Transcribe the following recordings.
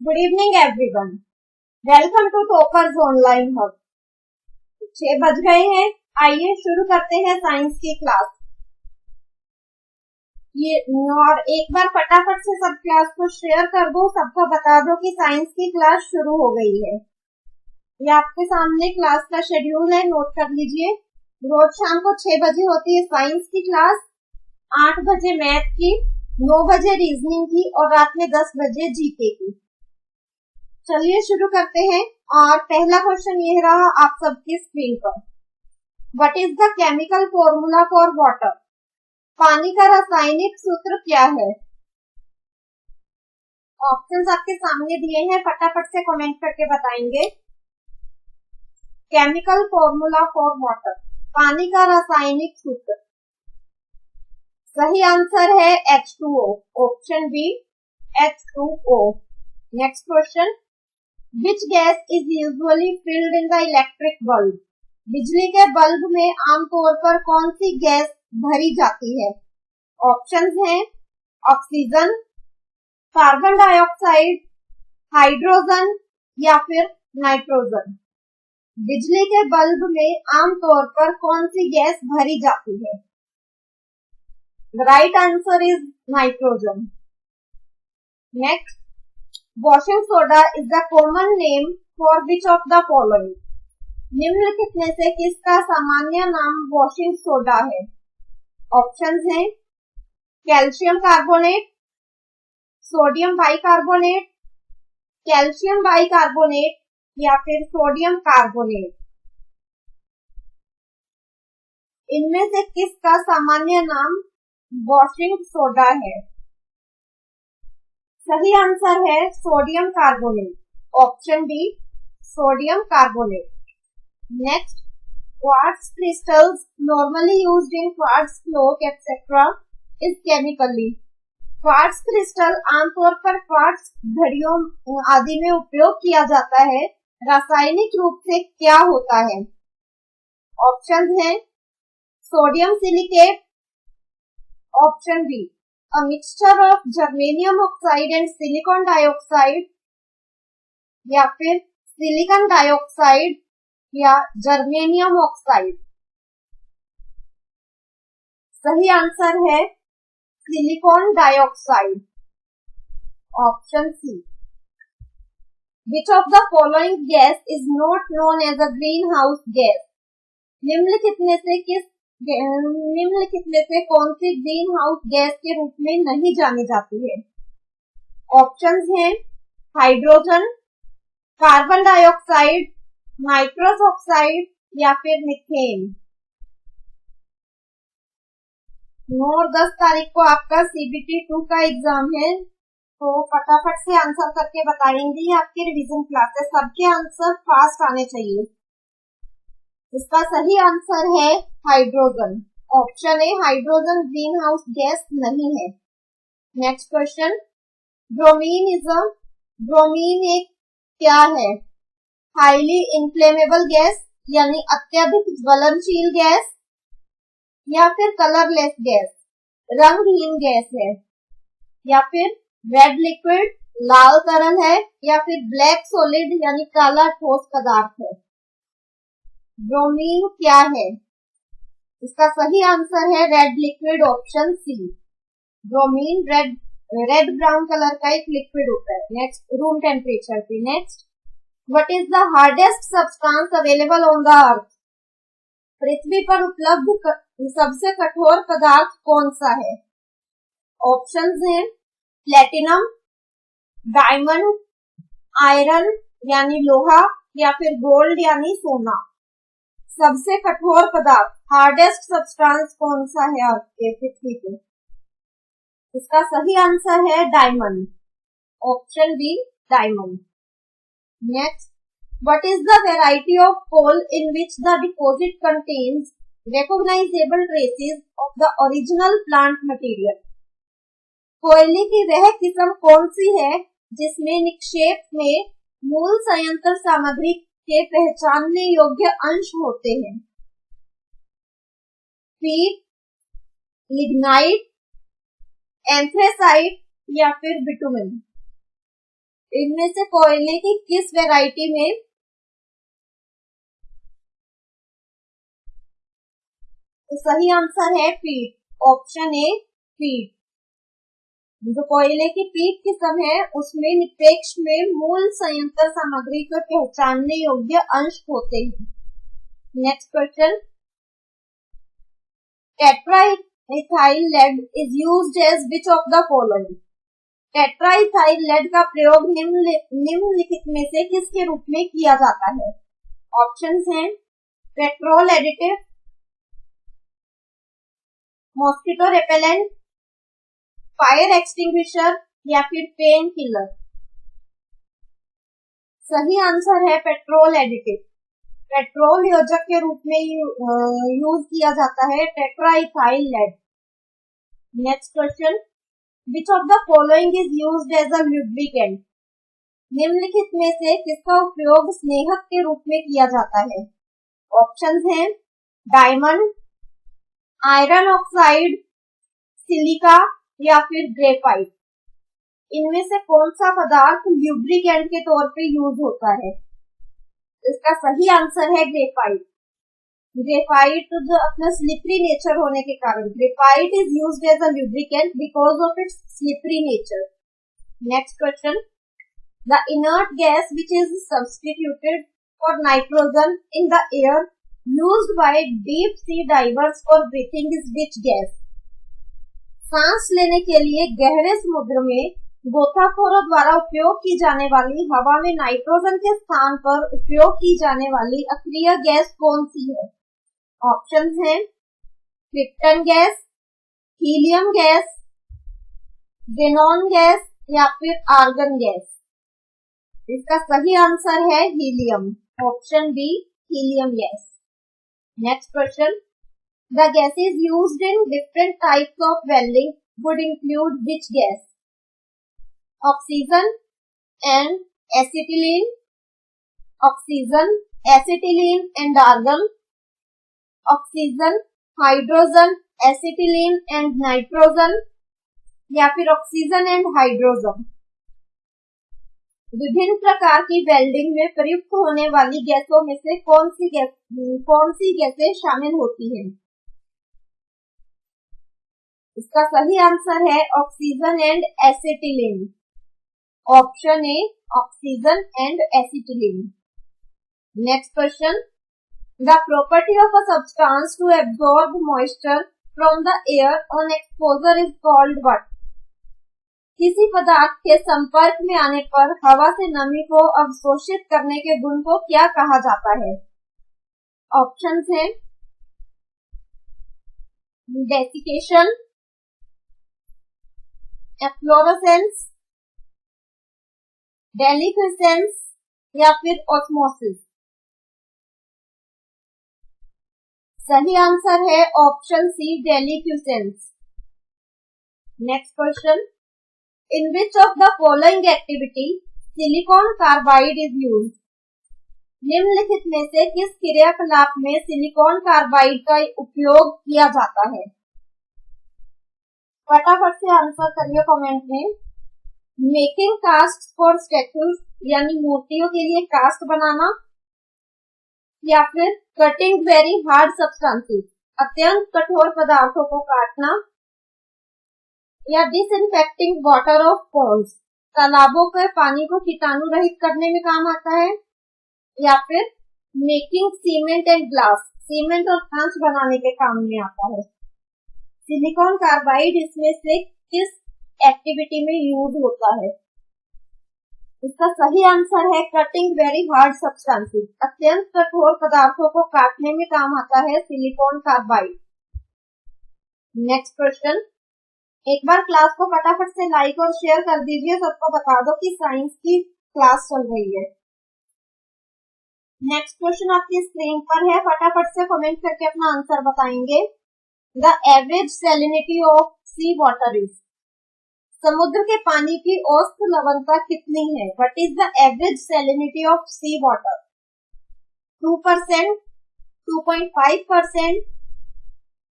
Good evening everyone. Welcome to toppers online hub. 6 बज गए हैं। आइए शुरू करते हैं साइंस की क्लास। ये और एक बार फटाफट से सब क्लास को शेयर कर दो, सबको बता दो कि साइंस की क्लास शुरू हो गई है। ये आपके सामने क्लास का शेड्यूल है, नोट कर लीजिए। रोज शाम को 6 बजे होती है साइंस की क्लास, 8 बजे मैथ की, 9 बजे रीजनिंग की और रात में 10 बजे जीके की। चलिए शुरू करते हैं। और पहला क्वेश्चन ये रहा आप सबकी स्क्रीन पर। What is the chemical formula for water? पानी का रासायनिक सूत्र क्या है? ऑप्शंस आपके सामने दिए हैं, फटाफट से कमेंट करके बताएंगे। केमिकल फॉर्मूला फॉर वाटर, पानी का रासायनिक सूत्र। सही आंसर है H2O, option B H2O। Next question, Which gas is usually filled in the electric bulb? बिजली के बल्ब में आमतौर पर कौन सी गैस भरी जाती है? ऑप्शंस हैं ऑक्सीजन, कार्बन डाइऑक्साइड, हाइड्रोजन या फिर नाइट्रोजन। बिजली के बल्ब में आमतौर पर कौन सी गैस भरी जाती है? The right answer is nitrogen. Next, washing soda is the common name for which of the following? निम्नलिखित में से किसका सामान्य नाम वॉशिंग सोडा है? ऑप्शंस हैं calcium carbonate, sodium bicarbonate, calcium bicarbonate या फिर सोडियम कार्बोनेट। इनमें से किसका सामान्य नाम वॉशिंग सोडा है? सही आंसर है sodium carbonate, option B sodium carbonate. Next, quartz crystals normally used in quartz clock etcetera is chemically. Quartz crystal आमतौर पर क्वार्ट्ज घड़ियों आदि में उपयोग किया जाता है, रासायनिक रूप से क्या होता है? ऑप्शन है sodium silicate, option B a mixture of germanium oxide and silicon dioxide या फिर सिलिकॉन डाइऑक्साइड या जर्मेनियम ऑक्साइड। सही आंसर है silicon dioxide, option C. Which of the following gas is not known as a greenhouse gas? निम्नलिखित में से कौन सी green house gas के रूप में नहीं जानी जाती है? ऑप्शंस हैं hydrogen, carbon dioxide, nitrous oxide या फिर मीथेन। 9 और 10 तारीख को आपका CBT 2 का एग्जाम है, तो फटाफट से आंसर करके बताएंगे। आपके रिवीजन क्लासेस, सबके आंसर फास्ट आने चाहिए। इसका सही आंसर है hydrogen, option A hydrogen green house gas नहीं है। नेक्स्ट क्वेश्चन, ब्रोमीन एक क्या है? हाईली इनफ्लेमेबल गैस यानी अत्यधिक ज्वलनशील गैस या फिर कलरलेस गैस, रंगहीन गैस है, या फिर रेड लिक्विड लाल तरल है, या फिर ब्लैक सॉलिड यानी काला ठोस पदार्थ है। ब्रोमीन क्या है? इसका सही आंसर है red liquid, option C. Bromine red brown colour का एक लिक्विड होता है। नेक्स्ट, रूम टेम्परेचर पे। Next, what is the hardest substance available on the earth? पृथ्वी पर उपलब्ध सबसे कठोर पदार्थ कौन सा है? ऑप्शंस हैं प्लेटिनम, डायमंड, आयरन यानी लोहा या फिर गोल्ड यानी सोना। सबसे कठोर पदार्थ, हार्डेस्ट सब्सटेंस कौन सा है आपके पृथ्वी पे? इसका सही आंसर है diamond, option B diamond. Next, what is the variety of coal in which the deposit contains recognisable traces of the original plant material? कोयले की वह किस्म कौन सी है जिसमें निक्षेप में मूल संयंत्र सामग्री के पहचानने योग्य अंश होते हैं? पीट, लिग्नाइट, एंथ्रेसाइट या फिर बिटुमेन। इनमें से कोयले की किस वैरायटी में तो सही आंसर है पीट, ऑप्शन ए पीट। जो कोयले की पीट किस्म है उसमें निरपेक्ष में मूल संयंत्र सामग्री के पहचानने योग्य अंश होते हैं। Next question, tetraethyl lead is used as which of the following? Tetraethyl lead का प्रयोग निम्नलिखित में से किसके रूप में किया जाता है? ऑप्शंस हैं petrol additive, mosquito repellent, fire extinguisher या फिर पेन किलर। सही आंसर है पेट्रोल एडिटिव। पेट्रोल योजक के रूप में यूज किया जाता है tetraethyl lead. Next question, which of the following is used as a lubricant? निम्नलिखित में से किसका उपयोग स्नेहक के रूप में किया जाता है? ऑप्शंस हैं डायमंड, आयरन ऑक्साइड, सिलिका या फिर ग्रेफाइट। इनमें से कौन सा पदार्थ ल्यूब्रिकेंट के तौर पे यूज होता है? इसका सही आंसर है ग्रेफाइट। ग्रेफाइट जो अपना स्लिपरी नेचर होने के कारण, graphite is used as a lubricant because of its slippery nature. Next question, the inert gas which is substituted for nitrogen in the air used by deep sea divers for breathing is which gas? सांस लेने के लिए गहरे समुद्र में गोताखोरों द्वारा उपयोग की जाने वाली हवा में नाइट्रोजन के स्थान पर उपयोग की जाने वाली अक्रिय गैस कौन सी है? ऑप्शंस हैं krypton gas, helium gas, xenon gas या फिर आर्गन गैस। इसका सही आंसर है helium, option B helium gas. Next question, the gas is used in different types of welding would include which gas? Oxygen and acetylene, oxygen, acetylene and argon, oxygen, hydrogen, acetylene and nitrogen या फिर oxygen and hydrogen. विभिन्न प्रकार की welding में प्रयुक्त होने वाली गैसों में से कौन सी गैसें शामिल होती हैं? इसका सही आंसर है oxygen and acetylene, option A oxygen and acetylene. Next question, the property of a substance to absorb moisture from the air on exposure is called what? किसी पदार्थ के संपर्क में आने पर हवा से नमी को अवशोषित करने के गुण को क्या कहा जाता है? ऑप्शंस हैं डेसिकेशन, एफ्लोरेसेंस, डेलिक्विसेंस या फिर ऑस्मोसिस। सही आंसर है option C deliquescence. Next question, in which of the following activity silicon carbide is used? निम्नलिखित में से किस क्रियाकलाप में सिलिकॉन कार्बाइड का उपयोग किया जाता है? फटाफट से आंसर करिए कमेंट में। मेकिंग कास्ट फॉर स्टैचूज यानी मूर्तियों के लिए कास्ट बनाना, या फिर कटिंग वेरी हार्ड सब्सटेंसेस अत्यंत कठोर पदार्थों को काटना, या डिसइंफेक्टिंग वाटर ऑफ पॉन्ड्स तालाबों के पानी को कीटाणु रहित करने में काम आता है, या फिर making cement and glass cement और कांच बनाने के काम में आता है। सिलिकॉन कार्बाइड इसमें से किस एक्टिविटी में यूज होता है? इसका सही आंसर है कटिंग वेरी हार्ड सब्सटेंसेस अत्यंत कठोर पदार्थों को काटने में काम आता है सिलिकॉन कार्बाइड। नेक्स्ट क्वेश्चन, एक बार क्लास को फटाफट से लाइक और शेयर कर दीजिए, सबको बता दो कि साइंस की क्लास चल रही है। नेक्स्ट क्वेश्चन आपकी स्क्रीन पर है, फटाफट से कमेंट करके अपना आंसर बताएंगे। The average salinity of sea water is? समुद्र के पानी की औसत लवणता कितनी है? What is the average salinity of sea water? 2%, 2.5%,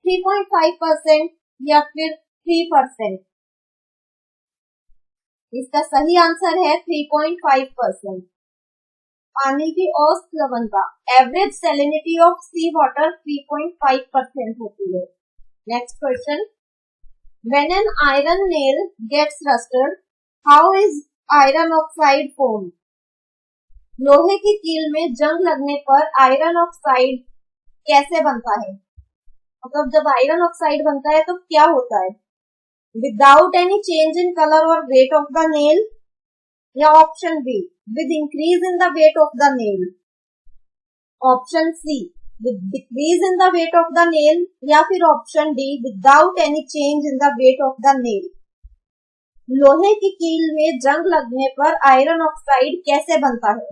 3.5% या फिर 3%? इसका सही आंसर है 3.5%। पानी की औसत लवणता, average salinity of sea water 3.5% होती है। Next question, when an iron nail gets rusted, how is iron oxide formed? लोहे की कील में जंग लगने पर आयरन ऑक्साइड कैसे बनता है? मतलब जब आयरन ऑक्साइड बनता है तो क्या होता है? Without any change in colour और वेट ऑफ द नेल, या option B with increase in the weight of the nail, option C with decrease in the weight of the nail, या फिर option D without any change in the weight of the nail. लोहे की कील में जंग लगने पर iron oxide कैसे बनता है?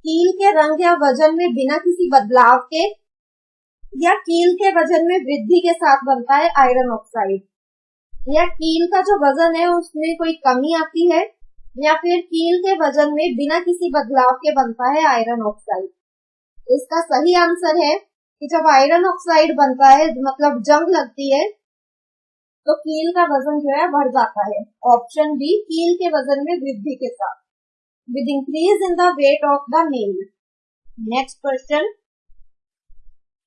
कील के रंग या वजन में बिना किसी बदलाव के, या कील के वजन में वृद्धि के साथ बनता है आयरन ऑक्साइड, या कील का जो वजन है उसमें कोई कमी आती है, या फिर कील के वजन में बिना किसी बदलाव के बनता है आयरन ऑक्साइड। इसका सही आंसर है कि जब आयरन ऑक्साइड बनता है मतलब जंग लगती है तो कील का वजन जो है बढ़ जाता है। ऑप्शन बी कील के वजन में वृद्धि के साथ, with increase in the weight of the nail. Next question,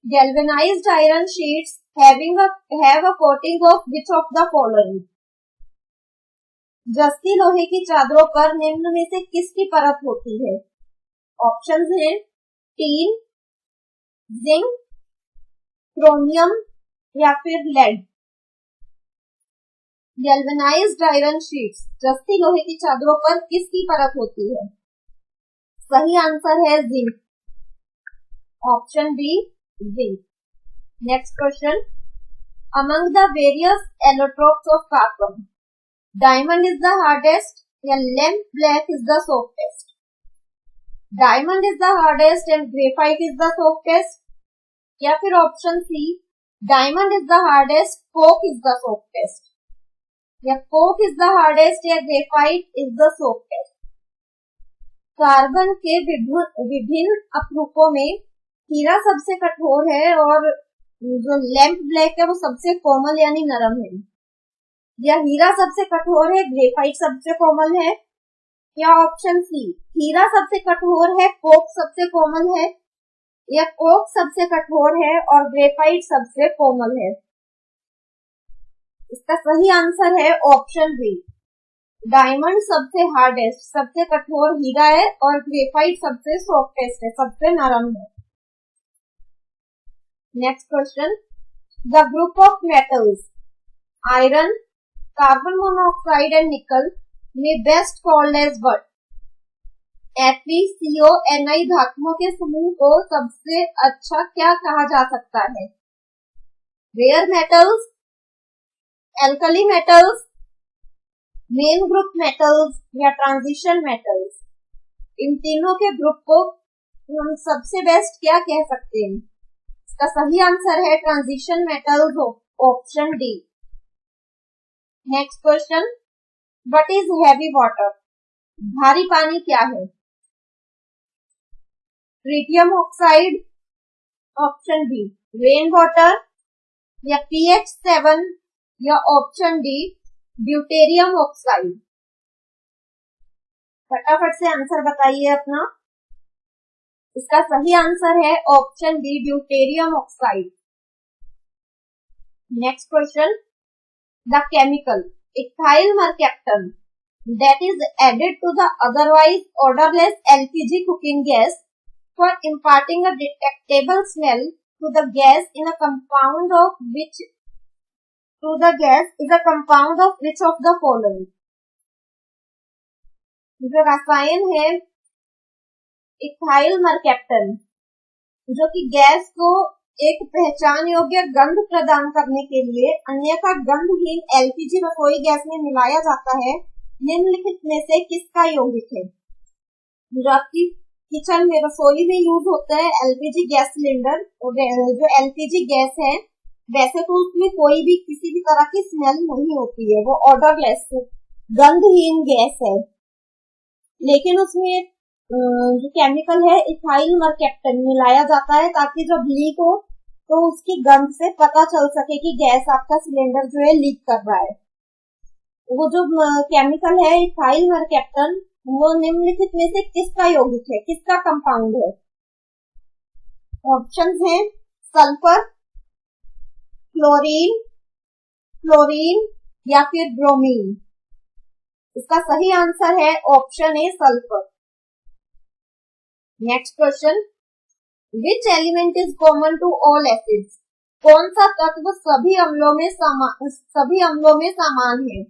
galvanized iron sheets have a coating of which of the following? जस्ती लोहे की चादरों पर निम्न में से किसकी परत होती है? ऑप्शंस हैं टीन, जिंक, क्रोमियम या फिर लेड। गैल्वेनाइज्ड आयरन शीट्स, जस्ती लोहे की चादरों पर किसकी परत होती है? सही आंसर है zinc, option B zinc. Next question, among the various allotropes of carbon, diamond is the hardest या lamp black is the softest? Diamond is the hardest and graphite is the softest, या फिर option C diamond is the hardest, coke is the softest, या coke is the hardest या graphite is the softest? Carbon के विभिन्न अपरूपों में हीरा सबसे कठोर है और जो लैम्प ब्लैक है वो सबसे कोमल यानी नरम है, या हीरा सबसे कठोर है, ग्रेफाइट सबसे कोमल है, या ऑप्शन सी हीरा सबसे कठोर है, कोक सबसे कोमल है, या कोक सबसे कठोर है और ग्रेफाइट सबसे कोमल है? इसका सही आंसर है ऑप्शन बी, डायमंड सबसे हार्डेस्ट सबसे कठोर हीरा है और ग्रेफाइट सबसे सॉफ्टेस्ट है, सबसे नरम है। Next question, the group of metals iron, carbon monoxide and nickel में best called as what? FeCO Ni धातुओं के समूह को सबसे अच्छा क्या कहा जा सकता है? Rare metals, alkali metals, main group metals या ट्रांजिशन मेटल्स? इन तीनों के ग्रुप को हम सबसे बेस्ट क्या कह सकते हैं? इसका सही आंसर है transition metals, option D. Next question, what is heavy water? भारी पानी क्या है? Tritium oxide, option B rain water, या pH7, या ऑप्शन डी ड्यूटेरियम ऑक्साइड? फटाफट से आंसर बताइए अपना। इसका सही आंसर है option D deuterium oxide. Next question, the chemical ethyl mercaptan that is added to the otherwise odorless LPG cooking gas for imparting a detectable smell to the gas is a compound of which of the following? जो रसायन है ethyl mercaptan जो कि gas को एक पहचान योग्य गंध प्रदान करने के लिए अन्यथा गंधहीन एलपीजी रसोई गैस में मिलाया जाता है, निम्नलिखित में से किसका यौगिक है? जो आपकी किचन में रसोई में यूज होता है एलपीजी गैस सिलेंडर, जो एलपीजी गैस है वैसे तो उसमें कोई भी किसी भी तरह की स्मेल नहीं होती है, वो ऑडरलेस गंधहीन गैस है, लेकिन उसमें जो केमिकल है इथाइल मरकैप्टन मिलाया जाता है ताकि जब लीक हो तो उसकी गंध से पता चल सके कि गैस आपका सिलेंडर जो है लीक कर रहा है। वो जो केमिकल है इथाइल मरकैप्टन, वो निम्नलिखित में से किसका यौगिक है, किसका कंपाउंड है? ऑप्शंस हैं सल्फर, क्लोरीन, फ्लोरीन या फिर ब्रोमीन। इसका सही आंसर है option A sulphur. Next question, which element is common to all acids? कौन सा तत्व सभी अम्लों में समान है?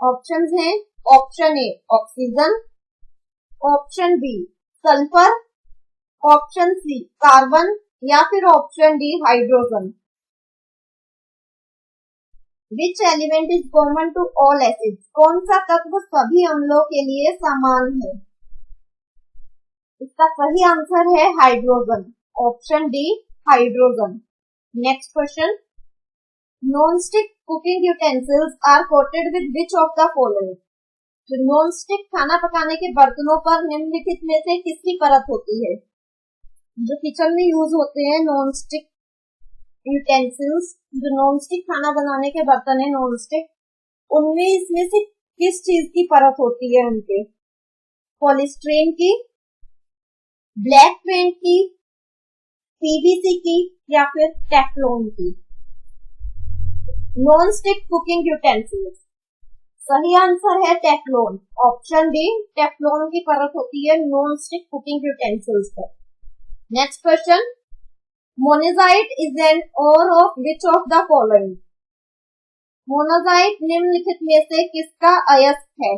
ऑप्शंस हैं option A oxygen, option B sulphur, option C carbon या फिर option D hydrogen. Which element is common to all acids? कौन सा तत्व सभी अम्लों के लिए समान है? इसका सही आंसर है hydrogen, option D hydrogen. Next question, non stick cooking utensils are coated with which of the following? जो नॉन स्टिक खाना पकाने के बर्तनों पर निम्नलिखित में से किसकी परत होती है? जो किचन में यूज होते हैं नॉन स्टिक यूटेंसिल्स, जो नॉन स्टिक खाना बनाने के बर्तन है नॉन स्टिक, उनमें इसमें से किस चीज की परत होती है उनके? पॉलीस्ट्रीन की, ब्लैक पेंट की, पीवीसी की या फिर टेफ्लॉन की? नॉन स्टिक कुकिंग यूटेंसिल्स, सही आंसर है टेफ्लॉन, ऑप्शन डी टेफ्लॉन की परत होती है नॉन स्टिक कुकिंग यूटेंसिल्स पर। Next question, monazite is an ore of which of the following? Monazite निम्नलिखित में से किसका अयस्क है?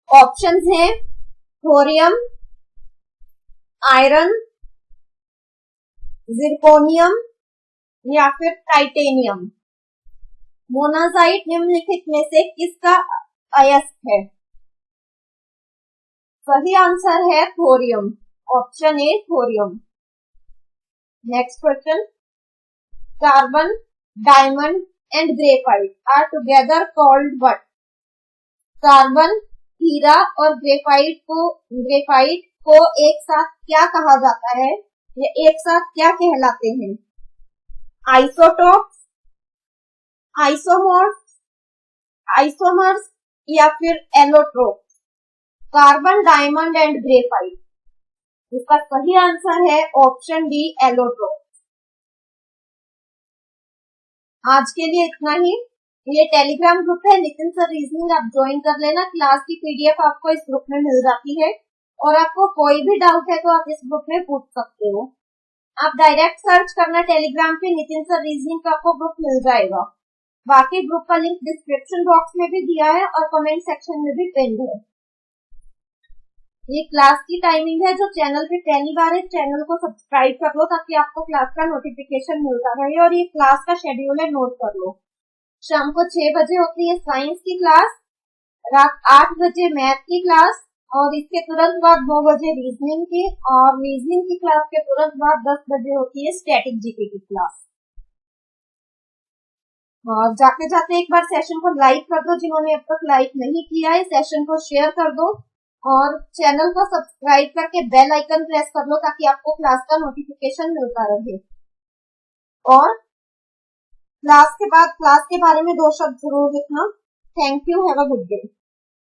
ऑप्शंस हैं थोरियम, आयरन, जिरकोनियम या फिर टाइटेनियम। मोनाजाइट निम्नलिखित में से किसका अयस्क है? सही आंसर है thorium, option A thorium. Next question, carbon, diamond and graphite are together called what? Carbon, हीरा और ग्रेफाइट को एक साथ क्या कहा जाता है? ये एक साथ क्या कहलाते हैं? आइसोटोप्स, आइसोमर्स या फिर allotropes? Carbon, diamond and graphite, इसका सही आंसर है ऑप्शन डी एलोट्रोप्स। आज के लिए इतना ही। ये टेलीग्राम ग्रुप है नितिन सर रीजनिंग, आप ज्वाइन कर लेना। क्लास की पीडीएफ आपको इस ग्रुप में मिल जाती है और आपको कोई भी डाउट है तो आप इस ग्रुप में पूछ सकते हो। आप डायरेक्ट सर्च करना टेलीग्राम पे नितिन सर रीजनिंग का, आपको ग्रुप मिल जाएगा। बाकी ग्रुप का लिंक डिस्क्रिप्शन बॉक्स में भी दिया है और कमेंट सेक्शन में भी पिन है। ये क्लास की टाइमिंग है। जो चैनल पे पहली बार है चैनल को सब्सक्राइब कर लो ताकि आपको क्लास का नोटिफिकेशन मिलता रहे। और ये क्लास का शेड्यूल है, नोट कर लो। शाम को 6 बजे होती है साइंस की क्लास, रात 8 बजे मैथ की क्लास और इसके तुरंत बाद 2 बजे रीजनिंग की, और रीजनिंग की क्लास के तुरंत बाद 10 बजे होती है स्टैटिक जीके की क्लास। और जाते जाते एक बार सेशन को लाइक कर दो, जिन्होंने अब तक लाइक नहीं किया है सेशन को शेयर कर दो और चैनल को सब्सक्राइब करके बेल आइकन प्रेस कर लो ताकि आपको क्लास का नोटिफिकेशन मिलता रहे। और क्लास के बाद क्लास के बारे में 2 शब्द जरूर लिखना। Thank you, have a good day.